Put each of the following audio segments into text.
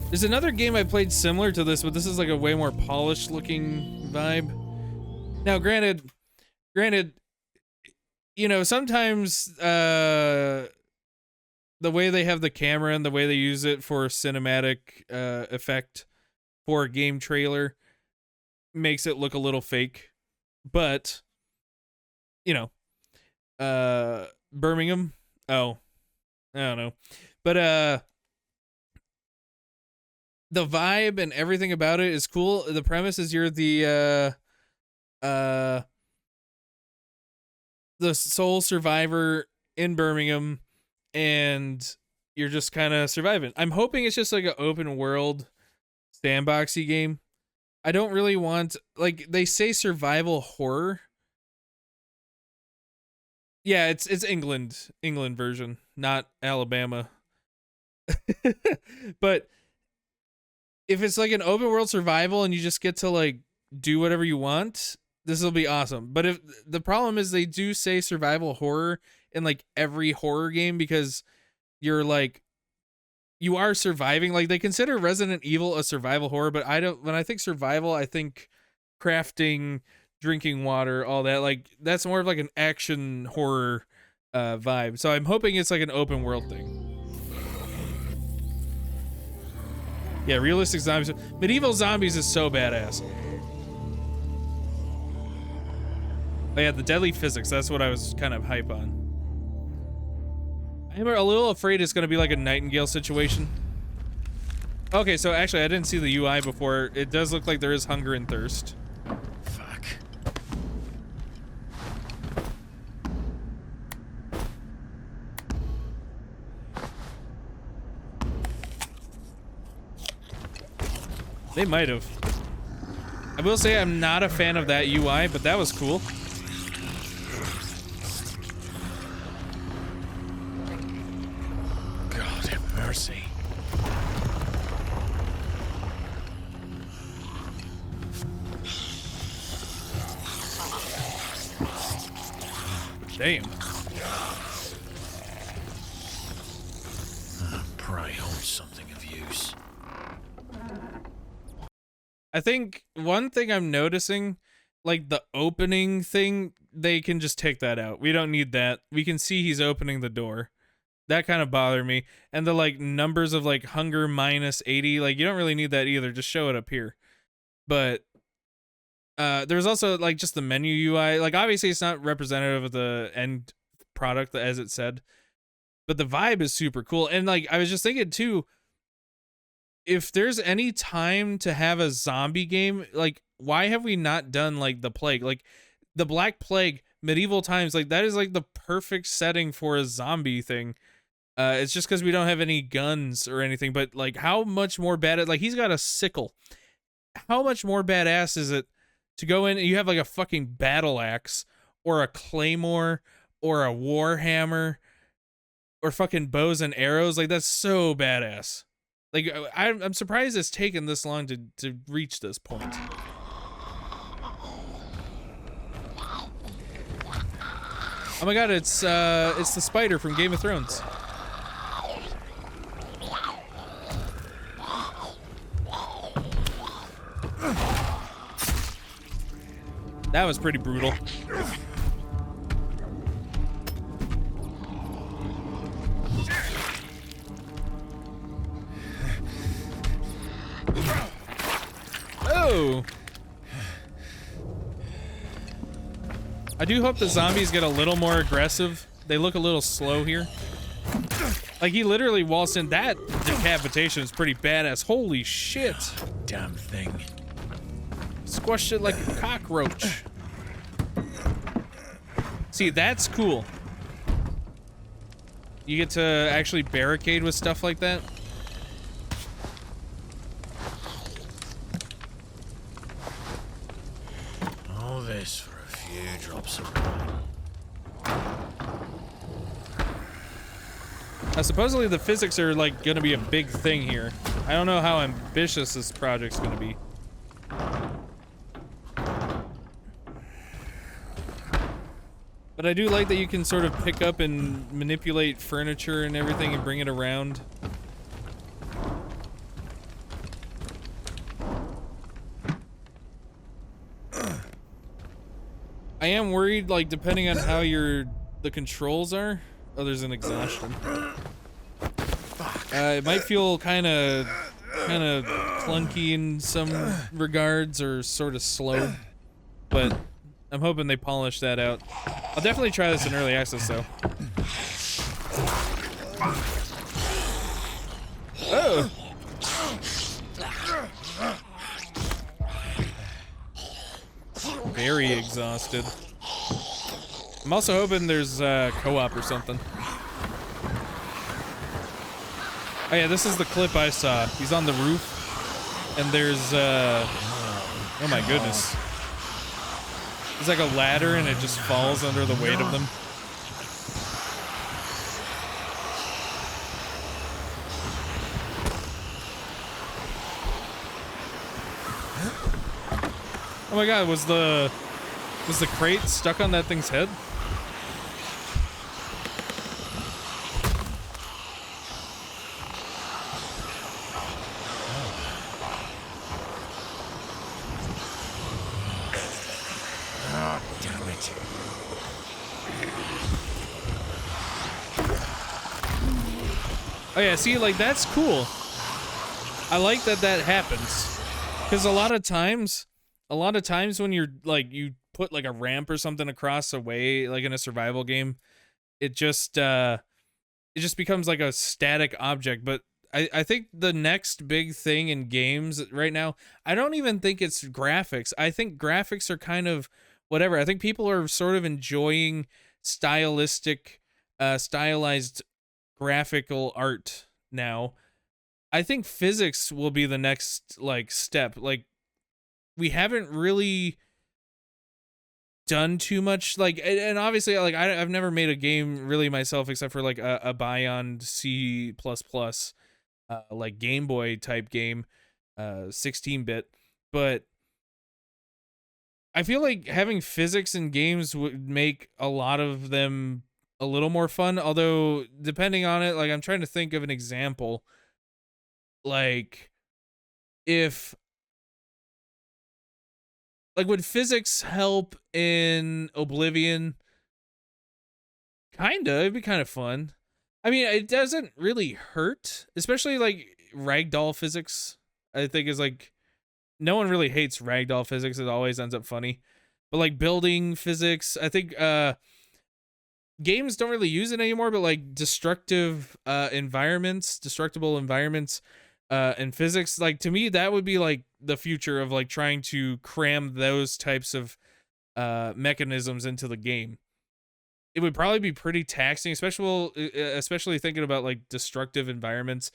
There's another game I played similar to this, but this is like a way more polished looking vibe. Now, granted, you know, sometimes the way they have the camera and the way they use it for cinematic effect for a game trailer makes it look a little fake. But, you know, Birmingham. Oh, I don't know. But the vibe and everything about it is cool. The premise is you're the sole survivor in Birmingham, and you're just kind of surviving. I'm hoping it's just like an open world sandboxy game. I don't really want, like, they say survival horror. Yeah, it's England version, not Alabama. But if it's like an open world survival and you just get to like do whatever you want, this will be awesome. But if the problem is they do say survival horror in like every horror game, because you're like, you are surviving. Like, they consider Resident Evil a survival horror, but when I think survival, I think crafting, drinking water, all that. Like, that's more of like an action horror vibe. So I'm hoping it's like an open world thing. Yeah, realistic zombies. Medieval zombies is so badass. Oh yeah, the deadly physics. That's what I was kind of hype on. I'm a little afraid it's going to be like a Nightingale situation. Okay, so actually I didn't see the UI before. It does look like there is hunger and thirst. Fuck. They might have. I will say I'm not a fan of that UI, but that was cool. God have mercy. Damn. Pray hold something of use. I think one thing I'm noticing, like the opening thing, they can just take that out. We don't need that. We can see he's opening the door. That kind of bothered me. And the like numbers of like hunger minus 80, like you don't really need that either. Just show it up here. But there's also like just the menu UI. Like obviously it's not representative of the end product as it said, but the vibe is super cool. And like I was just thinking too, if there's any time to have a zombie game, like why have we not done like the plague, like the Black Plague, medieval times? Like that is like the perfect setting for a zombie thing. It's just because we don't have any guns or anything, but like how much more bad, like he's got a sickle. How much more badass is it to go in and you have like a fucking battle axe or a claymore or a warhammer or fucking bows and arrows? Like that's so badass. Like I'm surprised it's taken this long to reach this point. Oh my god, it's the spider from Game of Thrones. That was pretty brutal. Oh! I do hope the zombies get a little more aggressive. They look a little slow here. Like he literally waltzed in. That decapitation is pretty badass. Holy shit. Damn thing. Squashed it like a cockroach. See, that's cool. You get to actually barricade with stuff like that. All this for a few drops of rain. Now, supposedly the physics are like gonna be a big thing here. I don't know how ambitious this project's gonna be. But I do like that you can sort of pick up and manipulate furniture and everything and bring it around. I am worried, like, depending on how the controls are. Oh, there's an exhaustion. It might feel kind of clunky in some regards, or sort of slow, but I'm hoping they polish that out. I'll definitely try this in early access, though. Oh! Very exhausted. I'm also hoping there's co-op or something. Oh yeah, this is the clip I saw. He's on the roof, and there's oh my goodness. There's like a ladder, and it just falls under the weight of them. Oh my god, was the crate stuck on that thing's head? Oh, damn it. Oh yeah, see, like, that's cool. I like that happens. Because a lot of times when you're, like, you put, like, a ramp or something across a way, like in a survival game, it just becomes, like, a static object. But I think the next big thing in games right now, I don't even think it's graphics. I think graphics are kind of whatever. I think people are sort of enjoying stylized graphical art now. I think physics will be the next, like, step. Like, we haven't really done too much, like, and obviously, like, I've never made a game really myself except for, like, a Beyond C++, like, Game Boy type game, 16-bit, but I feel like having physics in games would make a lot of them a little more fun, although, depending on it, like, I'm trying to think of an example. Like, if, like, would physics help in Oblivion? Kinda, it'd be kind of fun. I mean, it doesn't really hurt, especially, like, ragdoll physics, I think is, like, no one really hates ragdoll physics, it always ends up funny. But, like, building physics, I think, games don't really use it anymore, but, like, destructible environments, and physics, like, to me, that would be, like, the future of, like, trying to cram those types of mechanisms into the game. It would probably be pretty taxing, especially thinking about, like, destructive environments.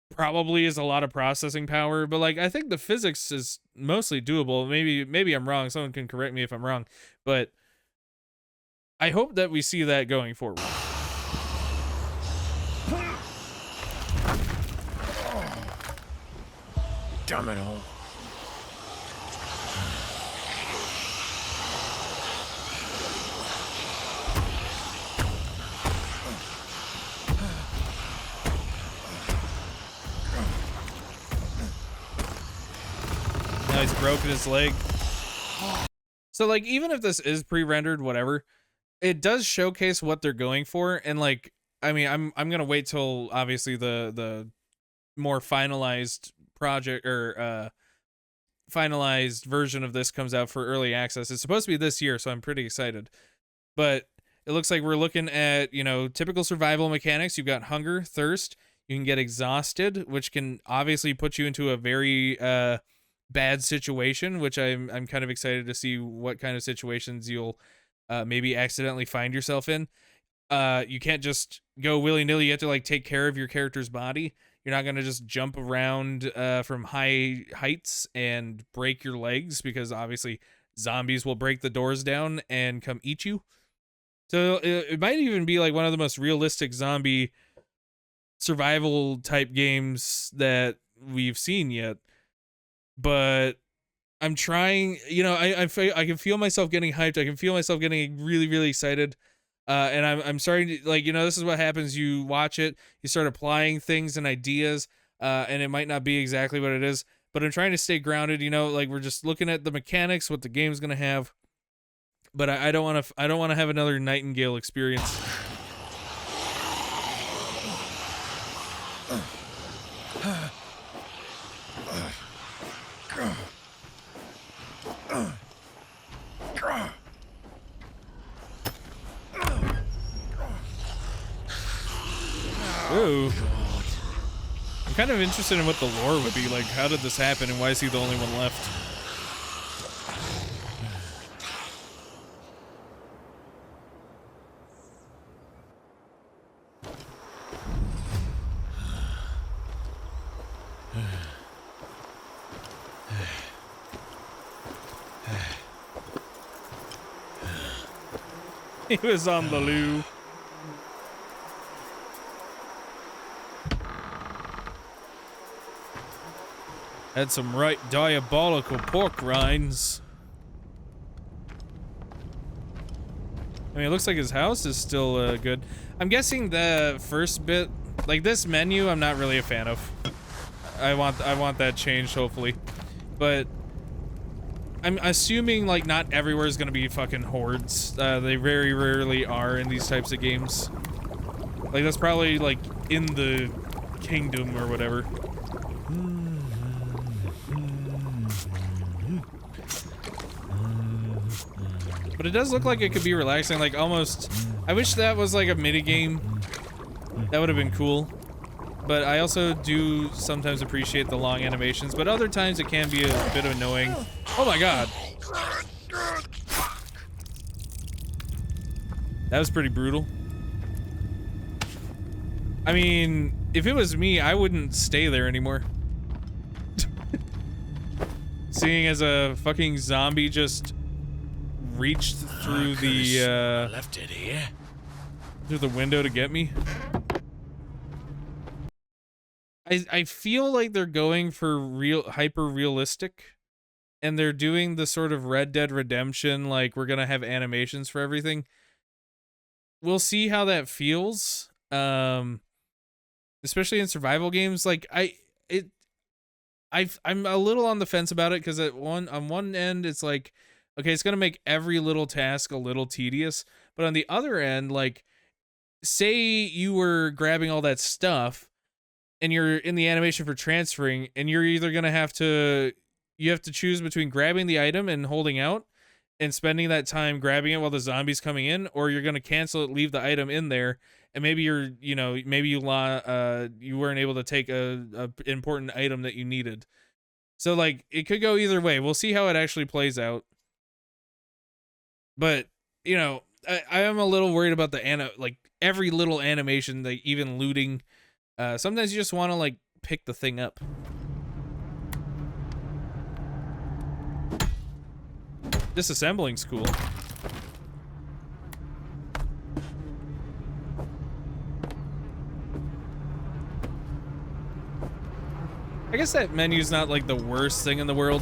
Probably is a lot of processing power, but, like, I think the physics is mostly doable. Maybe I'm wrong. Someone can correct me if I'm wrong, but I hope that we see that going forward. Damn it all. Now he's broken his leg. So, like, even if this is pre-rendered, whatever, it does showcase what they're going for, and, like, I mean, I'm gonna wait till obviously the more finalized project, or finalized version of this comes out for early access. It's supposed to be this year, so I'm pretty excited. But it looks like we're looking at, you know, typical survival mechanics. You've got hunger, thirst. You can get exhausted, which can obviously put you into a very bad situation, which I'm kind of excited to see what kind of situations you'll maybe accidentally find yourself in. You can't just go willy-nilly. You have to, like, take care of your character's body. You're not gonna just jump around from high heights and break your legs, because obviously zombies will break the doors down and come eat you. So it might even be like one of the most realistic zombie survival type games that we've seen yet. But I'm trying, you know, I can feel myself getting hyped. I can feel myself getting really, really excited. And I'm starting to, like, you know, this is what happens. You watch it, you start applying things and ideas, and it might not be exactly what it is, but I'm trying to stay grounded, you know, like, we're just looking at the mechanics, what the game's going to have. but I don't want to. I don't want to have another Nightingale experience. Ooh. I'm kind of interested in what the lore would be like. How did this happen, and why is he the only one left? He was on the loo. Had some right diabolical pork rinds. I mean, it looks like his house is still good. I'm guessing the first bit, like this menu, I'm not really a fan of. I want that changed, hopefully. But I'm assuming like not everywhere is gonna be fucking hordes. They very rarely are in these types of games. Like that's probably like in the kingdom or whatever. But it does look like it could be relaxing, like almost. I wish that was like a mini game. That would have been cool. But I also do sometimes appreciate the long animations, but other times it can be a bit annoying. Oh my god. That was pretty brutal. I mean, if it was me, I wouldn't stay there anymore. Seeing as a fucking zombie just reached through the left it here. Through the window to get me. I feel like they're going for hyper realistic, and they're doing the sort of Red Dead Redemption, like we're gonna have animations for everything. We'll see how that feels. Especially in survival games. Like I'm a little on the fence about it, because on one end it's like, okay, it's gonna make every little task a little tedious, but on the other end, like, say you were grabbing all that stuff and you're in the animation for transferring, and you're either gonna have to choose between grabbing the item and holding out and spending that time grabbing it while the zombie's coming in, or you're gonna cancel it, leave the item in there, and maybe maybe you weren't able to take a important item that you needed. So like it could go either way. We'll see how it actually plays out. But I am a little worried about the like every little animation, like even looting. Sometimes you just want to like pick the thing up. Disassembling's cool. I guess that menu's not like the worst thing in the world.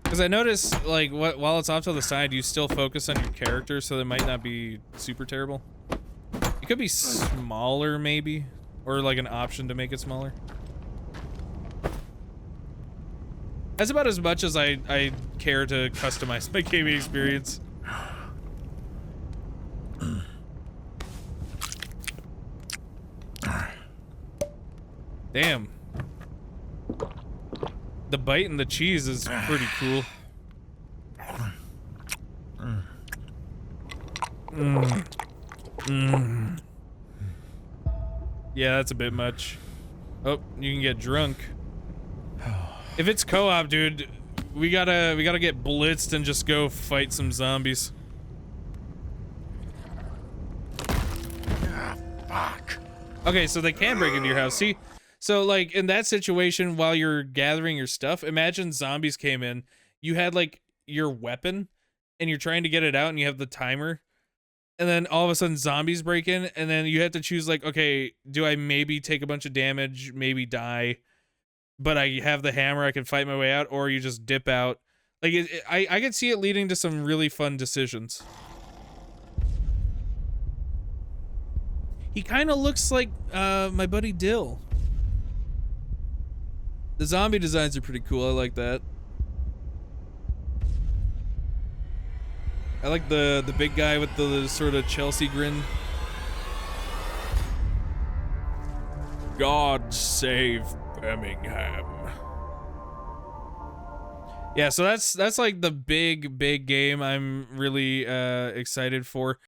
Because I notice, like, while it's off to the side, you still focus on your character, so it might not be super terrible. It could be smaller, maybe, or like an option to make it smaller. That's about as much as I care to customize my gaming experience. Damn. The bite and the cheese is pretty cool. Yeah, that's a bit much. Oh, you can get drunk. If it's co-op, dude, we gotta get blitzed and just go fight some zombies. Fuck. Okay, so they can break into your house. See, so like in that situation, while you're gathering your stuff, imagine zombies came in. You had like your weapon, and you're trying to get it out, and you have the timer, and then all of a sudden zombies break in, and then you have to choose like, okay, do I maybe take a bunch of damage, maybe die, but I have the hammer, I can fight my way out, or you just dip out. Like I could see it leading to some really fun decisions. He kind of looks like my buddy Dill. The zombie designs are pretty cool. I like that. I like the big guy with the sort of Chelsea grin. God Save Birmingham. Yeah, so that's like the big game I'm really excited for.